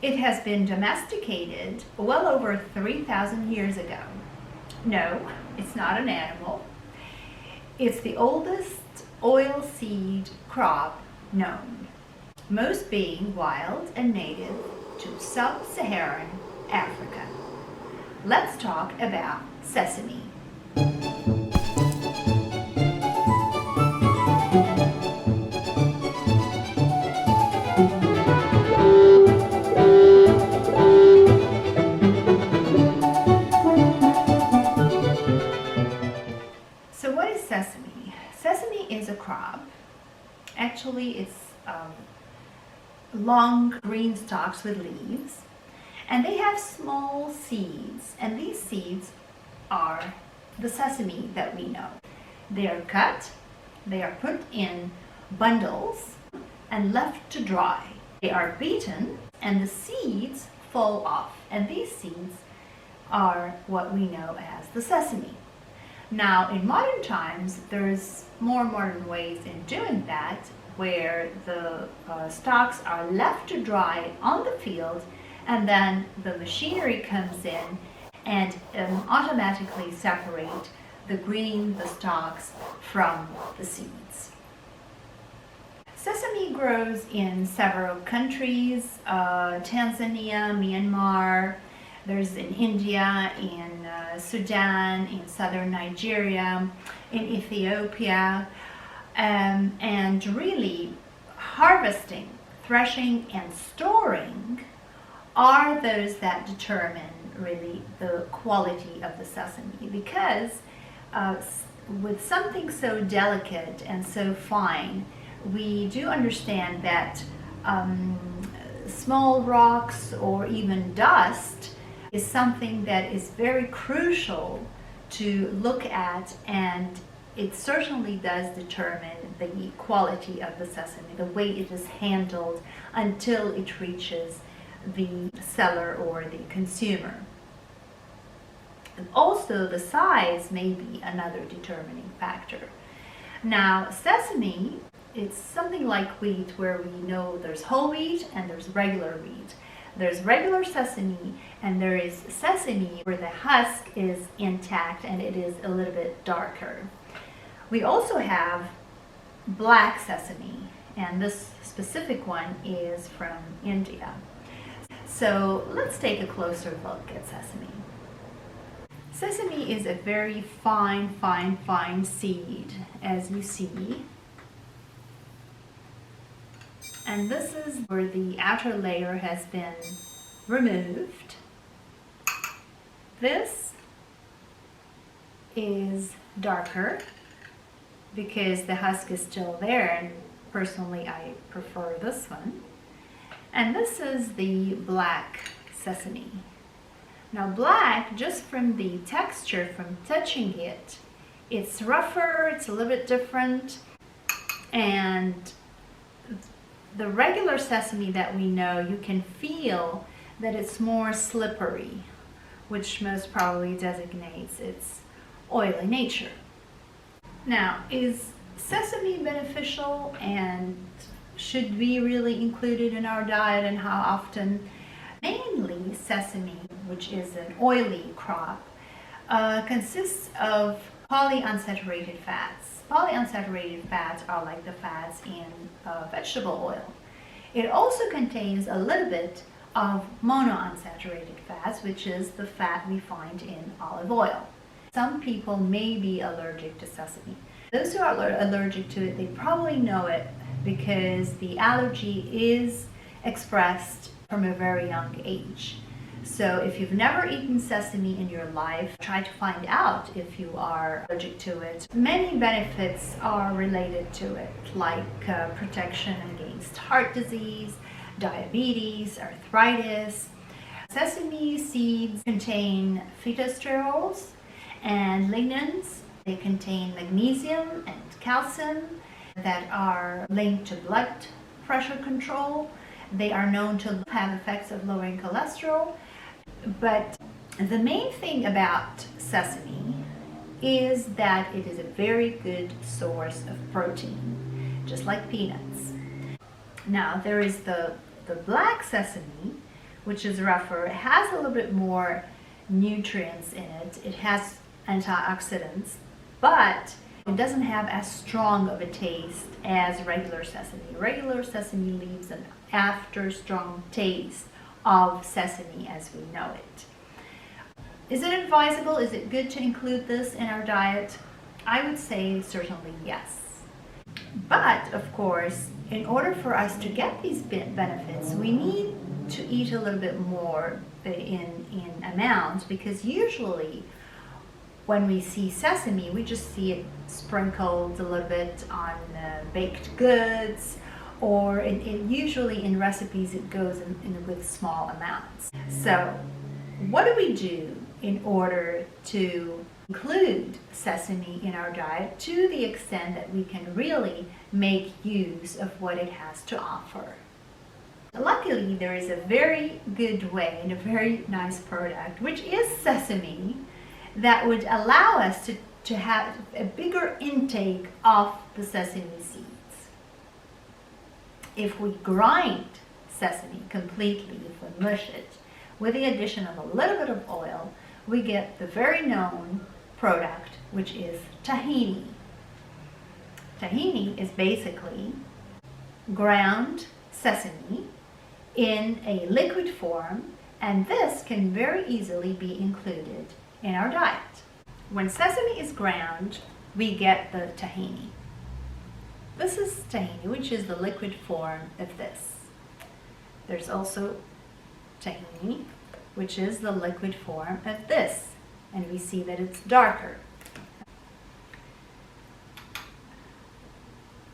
It has been domesticated well over 3,000 years ago. No, it's not an animal. It's the oldest oilseed crop known, most being wild and native to sub-Saharan Africa. Let's talk about sesame. So what is sesame? Sesame is a crop. Actually, it's long green stalks with leaves, and they have small seeds, and these seeds are the sesame that we know. They are cut, they are put in bundles and left to dry. They are beaten and the seeds fall off, and these seeds are what we know as the sesame. Now, in modern times, there's more modern ways in doing that, where the stalks are left to dry on the field, and then the machinery comes in and automatically separate the stalks from the seeds. Sesame grows in several countries, Tanzania, Myanmar, there's in India, in Sudan, in southern Nigeria, in Ethiopia, and really harvesting, threshing, and storing are those that determine really the quality of the sesame, because with something so delicate and so fine, we do understand that small rocks or even dust is something that is very crucial to look at, and it certainly does determine the quality of the sesame, the way it is handled until it reaches the seller or the consumer. And also the size may be another determining factor. Now, sesame, it's something like wheat, where we know there's whole wheat and there's regular wheat. There's regular sesame and there is sesame where the husk is intact and it is a little bit darker. We also have black sesame, and this specific one is from India. So let's take a closer look at sesame. Sesame is a very fine, fine, fine seed, as you see. And this is where the outer layer has been removed. This is darker because the husk is still there, and personally I prefer this one. And this is the black sesame. Now, black, just from the texture, from touching it, it's rougher, it's a little bit different, and the regular sesame that we know, you can feel that it's more slippery, which most probably designates its oily nature. Now, is sesame beneficial, and should we really include it in our diet, and how often? Mainly sesame, which is an oily crop, consists of polyunsaturated fats. Polyunsaturated fats are like the fats in vegetable oil. It also contains a little bit of monounsaturated fats, which is the fat we find in olive oil. Some people may be allergic to sesame. Those who are allergic to it, they probably know it because the allergy is expressed from a very young age. So if you've never eaten sesame in your life, try to find out if you are allergic to it. Many benefits are related to it, like protection against heart disease, diabetes, arthritis. Sesame seeds contain phytosterols and lignans. They contain magnesium and calcium that are linked to blood pressure control. They are known to have effects of lowering cholesterol. But the main thing about sesame is that it is a very good source of protein, just like peanuts. Now, there is the black sesame, which is rougher. It has a little bit more nutrients in it. It has antioxidants, but it doesn't have as strong of a taste as regular sesame. Regular sesame leaves an after strong taste of sesame as we know it. Is it advisable? Is it good to include this in our diet? I would say certainly yes. But of course, in order for us to get these benefits, we need to eat a little bit more in amount, because usually when we see sesame, we just see it sprinkled a little bit on baked goods, or usually in recipes it goes with small amounts. So what do we do in order to include sesame in our diet to the extent that we can really make use of what it has to offer? Luckily, there is a very good way and a very nice product, which is sesame, that would allow us to have a bigger intake of the sesame seeds. If we grind sesame completely, if we mush it, with the addition of a little bit of oil, we get the very known product, which is tahini. Tahini is basically ground sesame in a liquid form, and this can very easily be included in our diet. When sesame is ground, we get the tahini. This is tahini, which is the liquid form of this. There's also tahini, which is the liquid form of this, and we see that it's darker.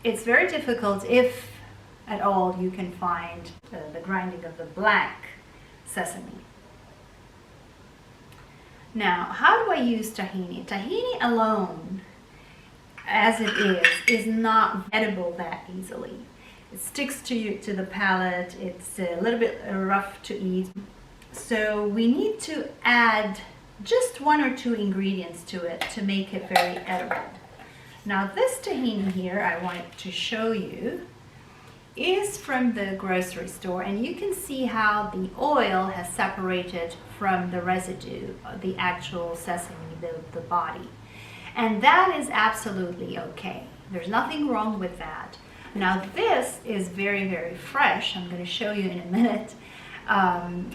It's very difficult, if at all you can find the grinding of the black sesame. Now, how do I use tahini? Tahini alone, as it is not edible that easily. It sticks to the palate. It's a little bit rough to eat. So we need to add just 1 or 2 ingredients to it to make it very edible. Now this tahini here, I wanted to show you, is from the grocery store, and you can see how the oil has separated from the residue, the actual sesame, the body. And that is absolutely okay. There's nothing wrong with that. Now this is very, very fresh. I'm going to show you in a minute.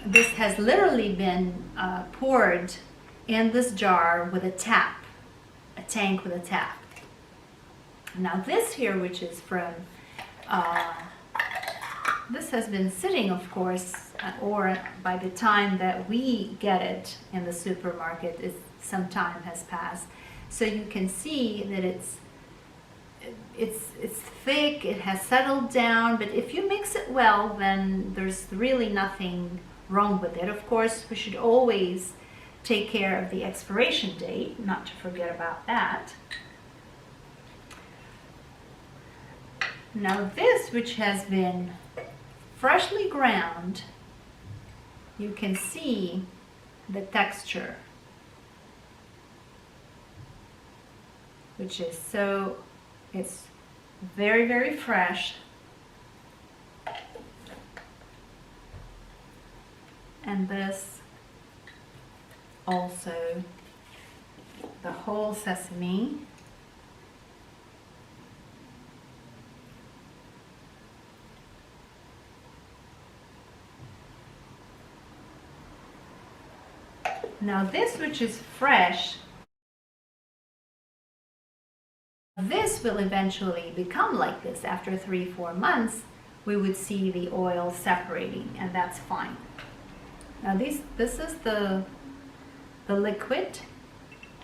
This has literally been poured in this jar with a tap, a tank with a tap. Now this here, which is from this has been sitting, of course, or by the time that we get it in the supermarket, some time has passed. So you can see that it's thick, it has settled down, but if you mix it well, then there's really nothing wrong with it. Of course, we should always take care of the expiration date, not to forget about that. Now this, which has been freshly ground, you can see the texture, which is so, it's very, very fresh. And this also, the whole sesame. Now this, which is fresh, this will eventually become like this. After 3-4 months, we would see the oil separating, and that's fine. Now this is the liquid,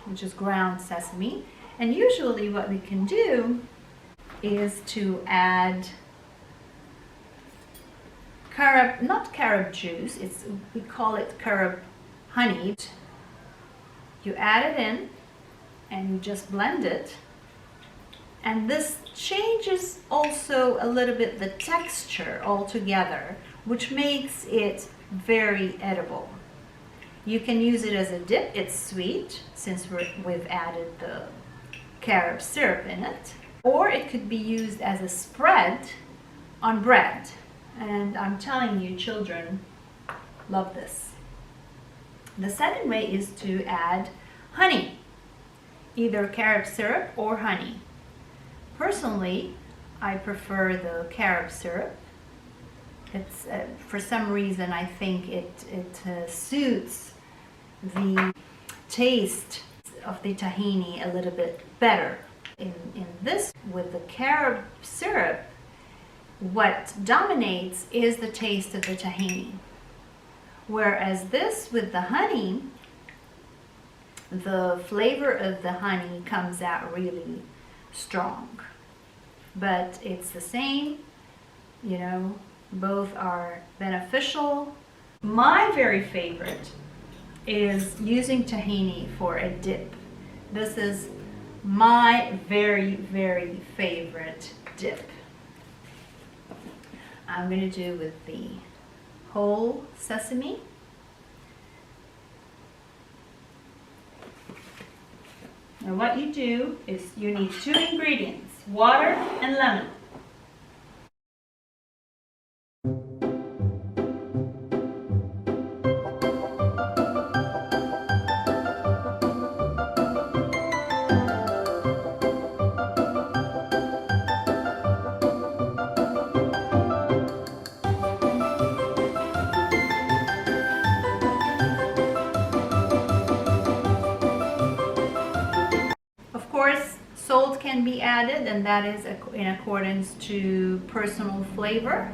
which is ground sesame, and usually what we can do is to add carob, not carob juice, we call it carob honey. You add it in and you just blend it, and this changes also a little bit the texture altogether, which makes it very edible. You can use it as a dip. It's sweet since we've added the carob syrup in it, or it could be used as a spread on bread. And I'm telling you, children Love this. The second way is to add honey, either carob syrup or honey. Personally, I prefer the carob syrup. It's for some reason I think it suits the taste of the tahini a little bit better. In this, with the carob syrup, what dominates is the taste of the tahini. Whereas this with the honey, the flavor of the honey comes out really strong. But it's the same, you know, both are beneficial. My very favorite is using tahini for a dip. This is my very, very favorite dip. I'm going to do with the whole sesame. Now what you do is you need 2 ingredients, water and lemon. Of course, salt can be added, and that is in accordance to personal flavor.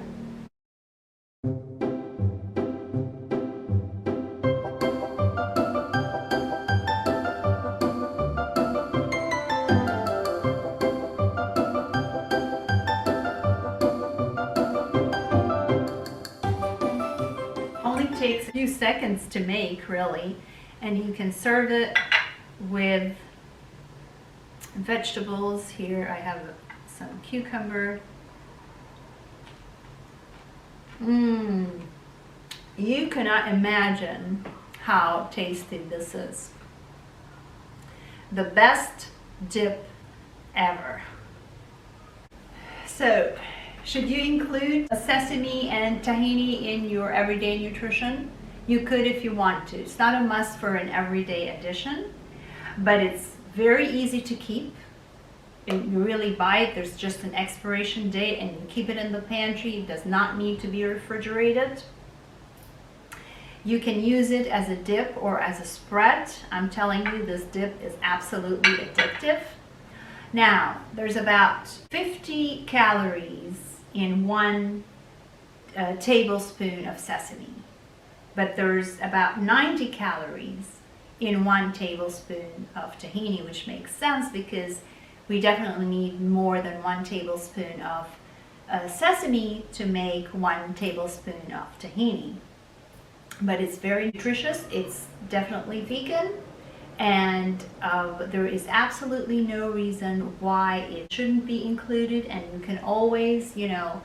Only takes a few seconds to make, really, and you can serve it with vegetables. Here I have some cucumber. You cannot imagine how tasty this is. The best dip ever. So, should you include a sesame and tahini in your everyday nutrition? You could if you want to. It's not a must for an everyday addition, but it's very easy to keep. And you really buy it, there's just an expiration date, and you keep it in the pantry. It does not need to be refrigerated. You can use it as a dip or as a spread. I'm telling you, this dip is absolutely addictive. Now, there's about 50 calories in 1 tablespoon of sesame, but there's about 90 calories in 1 tablespoon of tahini, which makes sense because we definitely need more than 1 tablespoon of sesame to make 1 tablespoon of tahini. But it's very nutritious, it's definitely vegan, and there is absolutely no reason why it shouldn't be included, and you can always, you know,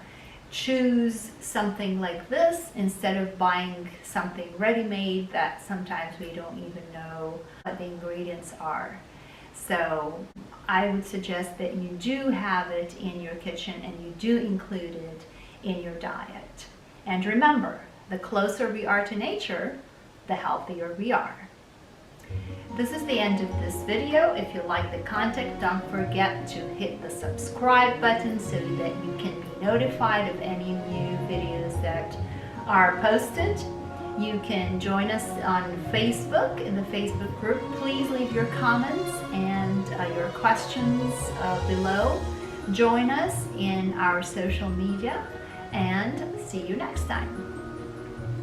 choose something like this instead of buying something ready-made that sometimes we don't even know what the ingredients are. So I would suggest that you do have it in your kitchen and you do include it in your diet. And remember, the closer we are to nature, the healthier we are. This is the end of this video. If you like the content, don't forget to hit the subscribe button so that you can be notified of any new videos that are posted. You can join us on Facebook, in the Facebook group. Please leave your comments and your questions below. Join us in our social media, and see you next time.